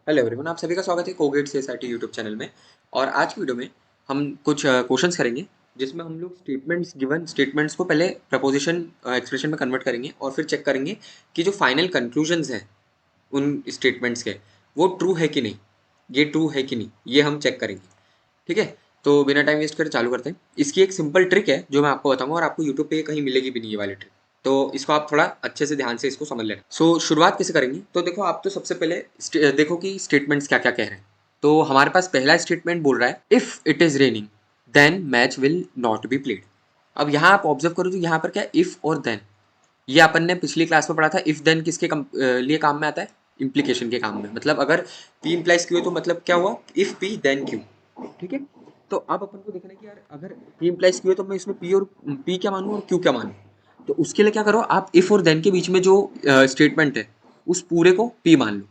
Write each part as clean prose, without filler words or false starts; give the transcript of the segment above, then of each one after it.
Hello everyone, आप सभी का स्वागत है कोगेट सीएसआरटी यूट्यूब चैनल में। और आज की वीडियो में हम कुछ क्वेश्चंस करेंगे जिसमें हम लोग स्टेटमेंट्स गिवन स्टेटमेंट्स को पहले प्रपोजिशन एक्सप्रेशन में कन्वर्ट करेंगे और फिर चेक करेंगे कि जो फाइनल कंक्लूजन्स हैं उन स्टेटमेंट्स के वो ट्रू है कि नहीं, ये ट्रू है कि नहीं, ये हम चेक करेंगे। ठीक है, तो बिना टाइम वेस्ट करे चालू करते हैं। इसकी एक सिंपल ट्रिक है जो मैं आपको बताऊंगा और आपको यूट्यूब पे कहीं मिलेगी भी नहीं ये वाली ट्रिक। तो इसको आप थोड़ा अच्छे से ध्यान से इसको समझ लेना। शुरुआत कैसे करेंगे, तो देखो आप तो सबसे पहले देखो कि स्टेटमेंट्स क्या क्या कह रहे हैं। तो हमारे पास पहला स्टेटमेंट बोल रहा है if it is raining then match will not be played. अब यहाँ आप ऑब्जर्व करो तो यहाँ पर क्या है, इफ और देन। ये अपन ने पिछली क्लास में पढ़ा था। इफ देन किसके लिए काम में आता है, इम्प्लीकेशन के काम में। मतलब अगर पी इम्प्लाइज क्यू है तो मतलब क्या हुआ, इफ पी देन क्यू। ठीक है, तो अब अपन को देखना है कि यार अगर पी इम्प्लाइज क्यू है तो मैं इसमें पी और पी क्या मानूं और क्यू क्या मानूं। तो उसके लिए क्या करो, आप इफ और देन के बीच में जो स्टेटमेंट है उस पूरे को पी मान लो।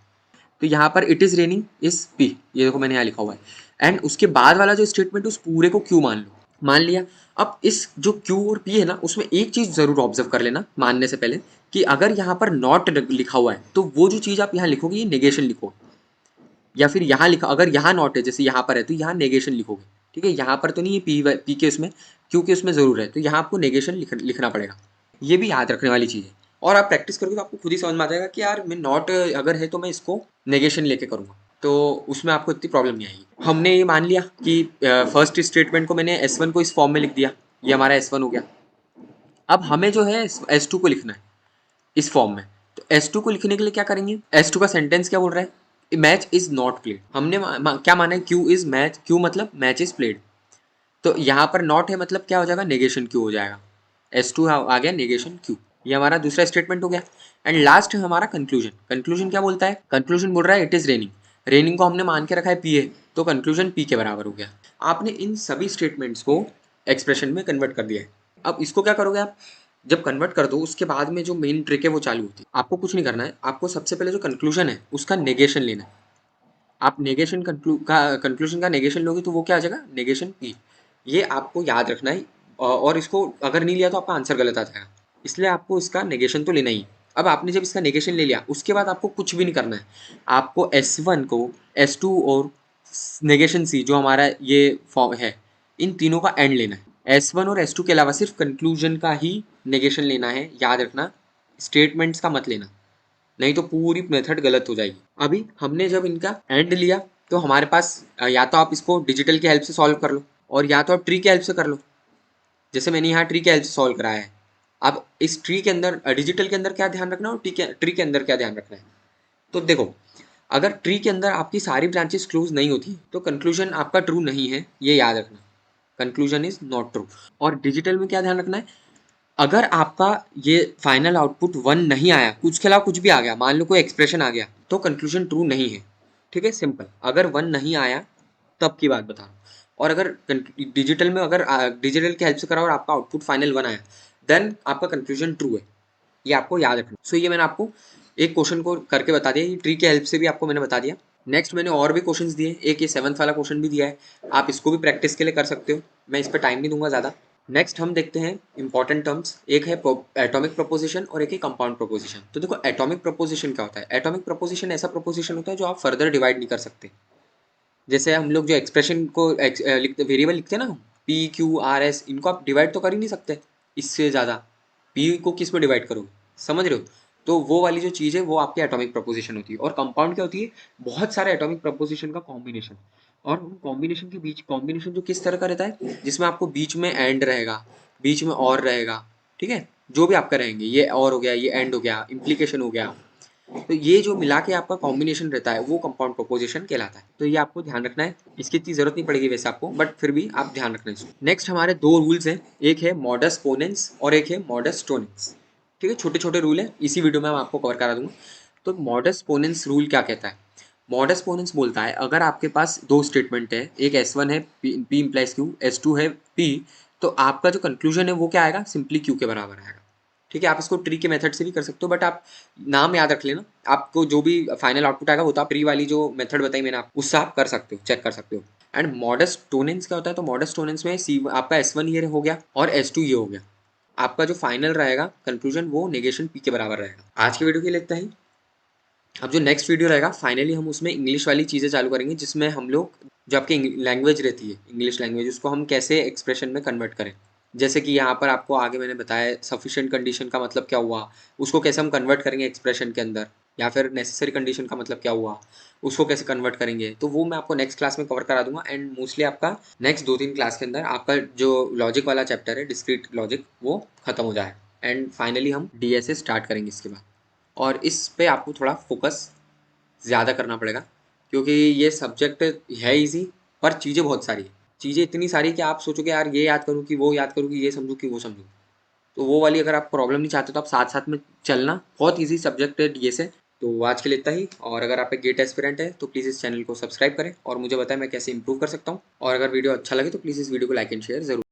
तो यहाँ पर it is raining is P, ये देखो मैंने यहाँ लिखा हुआ है। एंड उसके बाद वाला जो स्टेटमेंट है उस पूरे को क्यू मान लो। मान लिया। अब इस जो क्यू और पी है ना, उसमें एक चीज जरूर ऑब्जर्व कर लेना मानने से पहले, कि अगर यहाँ पर नॉट लिखा हुआ है तो वो जो चीज आप यहाँ लिखोगे ये नेगेशन लिखो। या फिर यहाँ लिखा, अगर यहाँ नॉट है जैसे यहाँ पर है तो यहाँ नेगेशन लिखोगे। ठीक है, यहाँ पर तो नहीं है, पी के उसमें क्यू के उसमें जरूर है, तो यहाँ आपको नेगेशन लिखना पड़ेगा। ये भी याद रखने वाली चीज़ है। और आप प्रैक्टिस करोगे तो आपको खुद ही समझ में आ जाएगा कि यार मैं नॉट अगर है तो मैं इसको नेगेशन लेके करूँगा, तो उसमें आपको इतनी प्रॉब्लम नहीं आएगी। हमने ये मान लिया कि फर्स्ट स्टेटमेंट को मैंने S1 को इस फॉर्म में लिख दिया, ये हमारा S1 हो गया। अब हमें जो है S2 को लिखना है इस फॉर्म में। तो S2 को लिखने के लिए क्या करेंगे, S2 का सेंटेंस क्या बोल रहा है, मैच इज नॉट प्लेड। हमने क्या माना है, क्यू इज मैच, क्यू मतलब मैच इज प्लेड। तो यहाँ पर नॉट है मतलब क्या हो जाएगा, नेगेशन क्यू हो जाएगा। S2 आ गया नेगेशन क्यू। ये हमारा दूसरा स्टेटमेंट हो गया। एंड लास्ट है हमारा कंक्लूजन। कंक्लूजन क्या बोलता है, कंक्लूजन बोल रहा है इट इज रेनिंग। रेनिंग को हमने मान के रखा है पी है, तो कंक्लूजन पी के बराबर हो गया। आपने इन सभी स्टेटमेंट्स को एक्सप्रेशन में कन्वर्ट कर दिया है। अब इसको क्या करोगे आप, जब कन्वर्ट कर दो उसके बाद में जो मेन ट्रिक है वो चालू होती है। आपको कुछ नहीं करना है, आपको सबसे पहले जो कंक्लूजन है उसका नेगेशन लेना है। आप नेगेशन कंक्लूजन का नेगेशन लोगे तो वो क्या आ जाएगा, नेगेशन पी। ये आपको याद रखना है। और इसको अगर नहीं लिया तो आपका आंसर गलत आ जाएगा, इसलिए आपको इसका नेगेशन तो लेना ही है। अब आपने जब इसका नेगेशन ले लिया उसके बाद आपको कुछ भी नहीं करना है। आपको S1 को, S2 और नेगेशन सी जो हमारा ये फॉर्म है, इन तीनों का एंड लेना है। S1 और S2 के अलावा सिर्फ कंक्लूजन का ही नेगेशन लेना है, याद रखना। स्टेटमेंट्स का मत लेना, नहीं तो पूरी मेथड गलत हो जाएगी। अभी हमने जब इनका एंड लिया तो हमारे पास या तो आप इसको डिजिटल की हेल्प से सॉल्व कर लो और या तो आप ट्री की हेल्प से कर लो, जैसे मैंने यहाँ ट्री की हेल्प से सॉल्व कराया है। अब इस ट्री के अंदर डिजिटल के अंदर क्या ध्यान रखना है और ट्री के अंदर क्या ध्यान रखना है। तो देखो, अगर ट्री के अंदर आपकी सारी ब्रांचेस क्लोज नहीं होती तो कंक्लूजन आपका ट्रू नहीं है, ये याद रखना। Conclusion is not true. और डिजिटल में क्या ध्यान रखना है, अगर आपका ये फाइनल आउटपुट 1 नहीं आया, कुछ के अलावा कुछ भी आ गया, मान लो कोई एक्सप्रेशन आ गया, तो कंक्लूजन ट्रू नहीं है। ठीक है, सिंपल। अगर 1 नहीं आया तब की बात बता रहा हूँ। और अगर डिजिटल में अगर डिजिटल की हेल्प से करा और आपका आउटपुट फाइनल 1 आया, देन आपका कंक्लूजन ट्रू है। ये आपको याद रखना। सो ये मैंने आपको एक क्वेश्चन को करके बता दिया, ये ट्री की हेल्प से भी आपको मैंने बता दिया। नेक्स्ट मैंने और भी क्वेश्चंस दिए, एक ये 7th वाला क्वेश्चन भी दिया है, आप इसको भी प्रैक्टिस के लिए कर सकते हो। मैं इस पर टाइम नहीं दूंगा ज़्यादा। नेक्स्ट हम देखते हैं इंपॉर्टेंट टर्म्स, एक है एटॉमिक प्रोपोजिशन और एक है कंपाउंड प्रोपोजिशन। तो देखो एटॉमिक प्रोपोजिशन क्या होता है, एटॉमिक प्रोपोजिशन ऐसा प्रोपोजिशन होता है जो आप फर्दर डिवाइड नहीं कर सकते। जैसे हम लोग जो एक्सप्रेशन को लिखते, वेरिएबल लिखते हैं ना, पी क्यू आर एस, इनको आप डिवाइड तो कर ही नहीं सकते इससे ज़्यादा। पी को किस में डिवाइड करोगे, समझ रहे हो। तो वो वाली जो चीज़ है वो आपकी एटॉमिक प्रोपोजिशन होती है। और कंपाउंड क्या होती है, बहुत सारे एटॉमिक प्रोपोजिशन का कॉम्बिनेशन। और उन कॉम्बिनेशन के बीच, कॉम्बिनेशन जो किस तरह का रहता है, जिसमें आपको बीच में एंड रहेगा, बीच में और रहेगा। ठीक है, जो भी आपका रहेंगे, ये और हो गया, ये एंड हो गया, इम्प्लीकेशन हो गया, तो ये जो मिला के आपका कॉम्बिनेशन रहता है वो कंपाउंड प्रोपोजिशन कहलाता है। तो ये आपको ध्यान रखना है, इसकी इतनी जरूरत नहीं पड़ेगी वैसे आपको, बट फिर भी आप ध्यान रखना इसको। नेक्स्ट हमारे दो रूल्स हैं, एक है मॉडस पोनेंस और एक है मॉडस टोनेंस। ठीक है, छोटे छोटे रूल है, इसी वीडियो में मैं आपको कवर करा दूंगा। तो मॉडस पोनेंस रूल क्या कहता है, मॉडस पोनेंस बोलता है अगर आपके पास दो स्टेटमेंट है, एक S1 है P इम्प्लाइज Q, S2 है P, तो आपका जो कंक्लूजन है वो क्या आएगा, सिंपली Q के बराबर आएगा। ठीक है, आप इसको ट्री के मेथड से भी कर सकते हो, बट आप नाम याद रख लेना, आपको जो भी फाइनल आउटपुट आएगा वो तो आप ट्री वाली जो मेथड बताई मैंने आप उससे आप कर सकते हो, चेक कर सकते हो। एंड मॉडस टोनेंस क्या होता है, तो मॉडस टोनेंस में सी आपका S1 ये हो गया और S2 ये हो गया, आपका जो फाइनल रहेगा कंक्लूजन वो नेगेशन पी के बराबर रहेगा। आज की वीडियो के लिए इतना ही। अब जो नेक्स्ट वीडियो रहेगा फाइनली हम उसमें इंग्लिश वाली चीज़ें चालू करेंगे, जिसमें हम लोग जो आपकी लैंग्वेज रहती है इंग्लिश लैंग्वेज, उसको हम कैसे एक्सप्रेशन में कन्वर्ट करें। जैसे कि यहाँ पर आपको आगे मैंने बताया सफिशिएंट कंडीशन का मतलब क्या हुआ, उसको कैसे हम कन्वर्ट करेंगे एक्सप्रेशन के अंदर, या फिर नेसेसरी कंडीशन का मतलब क्या हुआ, उसको कैसे कन्वर्ट करेंगे। तो वो मैं आपको नेक्स्ट क्लास में कवर करा दूंगा। एंड मोस्टली आपका नेक्स्ट 2-3 क्लास के अंदर आपका जो लॉजिक वाला चैप्टर है डिस्क्रीट लॉजिक वो खत्म हो जाए, एंड फाइनली हम डीएसए स्टार्ट करेंगे इसके बाद। और इस पे आपको थोड़ा फोकस ज़्यादा करना पड़ेगा, क्योंकि ये सब्जेक्ट है इजी, पर चीज़ें बहुत सारी है। चीज़ें इतनी सारी कि आप सोचोगे यार ये याद करूँ कि वो याद करूँ कि ये समझूँ कि वो समझूँ। तो वो वाली अगर आप प्रॉब्लम नहीं चाहते तो आप साथ साथ में चलना, बहुत ईजी सब्जेक्ट है डीएस है। तो आज के लिए इतना ही, और अगर आप एक गेट एस्पिरेंट है तो प्लीज़ इस चैनल को सब्सक्राइब करें और मुझे बताएं मैं कैसे इंप्रूव कर सकता हूँ। और अगर वीडियो अच्छा लगे तो प्लीज़ इस वीडियो को लाइक एंड शेयर जरूर।